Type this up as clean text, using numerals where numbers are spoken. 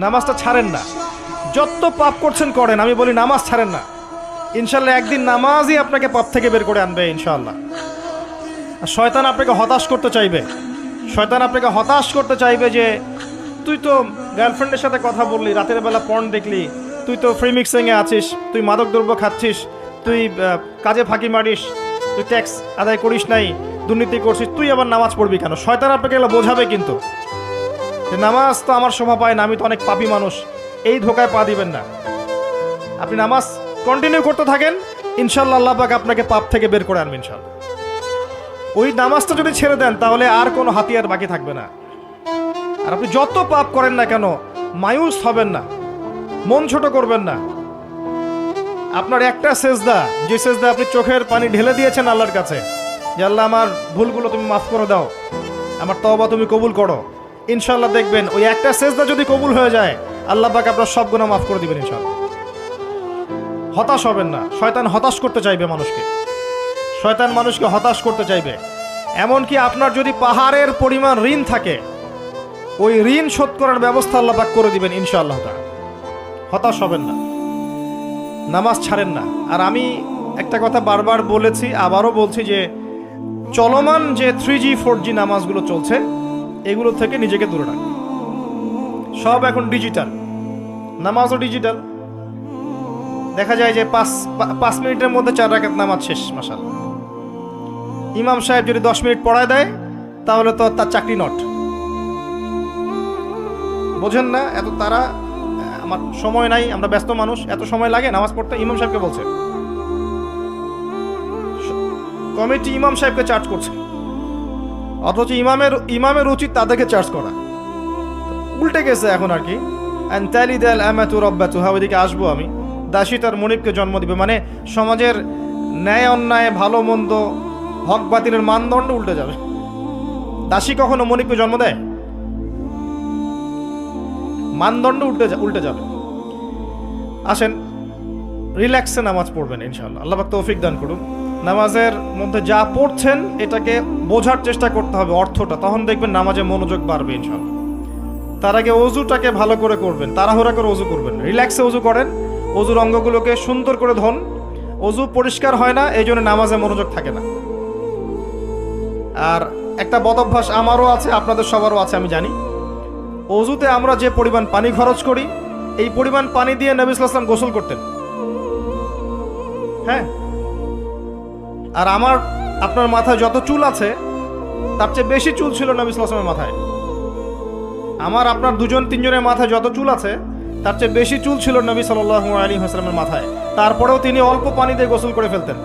নামাজটা ছাড়েন না। যত পাপ করছেন করেন, আমি বলি নামাজ ছাড়েন না। ইনশাল্লাহ একদিন নামাজই আপনাকে পাপ থেকে বের করে আনবে ইনশাআল্লাহ। আর শয়তান আপনাকে হতাশ করতে চাইবে, শয়তান আপনাকে হতাশ করতে চাইবে যে তুই তো গার্লফ্রেন্ডের সাথে কথা বললি, রাতের বেলা পর্ন দেখলি, তুই তো ফ্রি মিক্সিংয়ে আছিস, তুই মাদকদ্রব্য খাচ্ছিস, তুই কাজে ফাঁকি মারিস, তুই ট্যাক্স আদায় করিস নাই, দুর্নীতি করছিস, তুই আবার নামাজ পড়বি কেন? শয়তান আপনাকে এগুলো বোঝাবে কিন্তু যে নামাজ তো আমার শোভা পায় না, আমি তো অনেক পাপী মানুষ। এই ধোকায় পা দিবেন না। আপনি নামাজ কন্টিনিউ করতে থাকেন, ইনশাল্লাহ আল্লাহ পাক আপনাকে পাপ থেকে বের করে আনবেন ইনশাল্লাহ। ওই নামাজটা যদি ছেড়ে দেন তাহলে আর কোনো হাতিয়ার বাকি থাকবে না। আর আপনি যত পাপ করেন না কেন মায়ুস হবেন না, মন ছোট করবেন না। আপনার একটা সেজদা, যে সেজদা আপনি চোখের পানি ঢেলে দিয়েছেন আল্লাহর কাছে যে আল্লাহ আমার ভুলগুলো তুমি মাফ করে দাও, আমার তওবা তুমি কবুল করো, ইনশাল্লাহ দেখবেন ওই একটা সেজদা যদি কবুল হয়ে যায় আল্লাহ পাক আপনার সব গুনাহ মাফ করে দিবেন ইনশাল্লাহ। হতাশ হবেন না। শয়তান হতাশ করতে চাইবে মানুষকে, শয়তান মানুষকে হতাশ করতে চাইবে। এমনকি আপনার যদি পাহাড়ের পরিমাণ ঋণ থাকে, ওই ঋণ শোধ করার ব্যবস্থা আল্লাহ পাক করে দিবেন ইনশাআল্লাহ তাআলা। হতাশ হবেন না, নামাজ ছাড়েন না। আর আমি একটা কথা বারবার বলেছি, আবারও বলছি যে চলমান যে 3G 4G নামাজগুলো চলছে এগুলো থেকে নিজেকে দূরে রাখুন। সব এখন ডিজিটাল, নামাজও ডিজিটাল। দেখা যায় যে 5 মিনিটের মধ্যে 4 রাকাত নামাজ শেষ মাশাআল্লাহ। ইমাম সাহেব যদি 10 মিনিট পড়ায় দেয় তাহলে তো তার চাকরি নট। বোঝেন না? এত তারা, আমার সময় নাই, আমরা ব্যস্ত মানুষ, এত সময় লাগে নামাজ পড়তে? ইমাম সাহেবকে বলছে, কমিটি ইমাম সাহেবকে চার্জ করছে, অথচ ইমামের উচিত তাদেরকে চার্জ করা। উল্টে গেছে এখন আর কি। ওইদিকে আসবো আমি। দাসী তার মনিবকে জন্ম দিবে, মানে সমাজের ন্যায় অন্যায়, ভালো মন্দ, হক বাতিলের মানদণ্ড উল্টে যাবে। দাসী কখনো মনিবকে জন্ম দেয়? মানদণ্ড উল্টে যাবে। আসেন রিল্যাক্সে নামাজ পড়বেন ইনশাআল্লাহ। আল্লাহ পাক তৌফিক দান করুন। নামাজের মধ্যে যা পড়ছেন এটাকে বোঝার চেষ্টা করতে হবে অর্থটা, তখন দেখবেন নামাজে মনোযোগ বাড়বে ইনশাআল্লাহ। তার আগে অজুটাকে ভালো করে করবেন, তাড়াহুড়া করে অজু করবেন, রিল্যাক্সে অজু করেন, অজুর অঙ্গগুলোকে সুন্দর করে ধন। অজু পরিষ্কার হয় না, এই জন্য নামাজে মনোযোগ থাকে না। আর একটা বদ অভ্যাস আমারও আছে, আপনাদের সবারও আছে আমি জানি। অজুতে আমরা যে পরিমাণ পানি খরচ করি, এই পরিমাণ পানি দিয়ে নবী সাল্লাল্লাহু আলাইহি ওয়াসাল্লাম গোসল করতেন। হ্যাঁ, আর আপনার মাথায় যত চুল আছে তার চেয়ে বেশি চুল ছিল নবী সাল্লাল্লাহু আলাইহি ওয়াসাল্লামের মাথায়। আপনার 2-3 জনের মাথায় যত চুল আছে তার চেয়ে বেশি চুল ছিল নবী সাল্লাল্লাহু আলাইহি ওয়াসাল্লামের মাথায়। তারপরেও তিনি অল্প পানি দিয়ে গোসল করে ফেলতেন।